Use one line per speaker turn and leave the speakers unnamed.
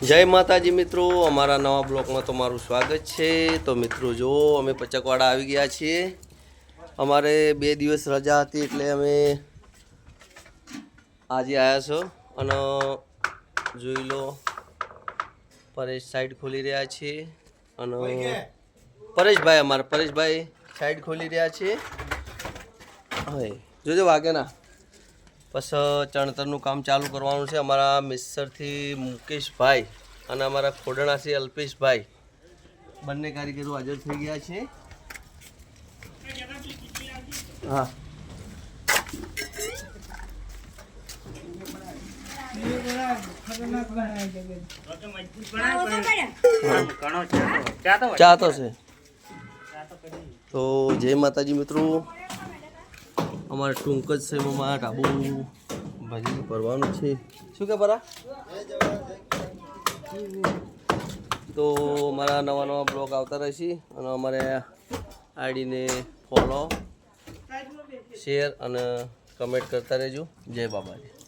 જય માતાજી મિત્રો, અમારા નવા બ્લોગમાં તમારું સ્વાગત છે। તો મિત્રો જો અમે પચકવાડા આવી ગયા છીએ। અમારે 2 દિવસ રજા હતી એટલે અમે આજે આવ્યા છો અને જોઈ લો પરેશ સાઈડ ખોલી રહ્યા છે અને પરેશભાઈ અમારા પરેશભાઈ સાઈડ ખોલી રહ્યા છે। હવે જોજો વાગે ના પછી ચણતરનું કામ ચાલુ કરવાનું છે। અમારા મિસ્સરથી મુકેશભાઈ અને અમારા ખોડણાથી અલ્પેશભાઈ બંને કારીગરો હાજર થઈ ગયા છે। હા ચા તો છે। તો જય માતાજી મિત્રો, અમારે ટૂંક જ છે એમાં ઢાબુ ભાજી ભરવાનું છે। શું કે પરા? તો મારા નવા બ્લોગ આવતા રહેશે અને અમારે આઈડીને ફોલો શેર અને કમેન્ટ કરતા રહેજો। જય બાબાજી।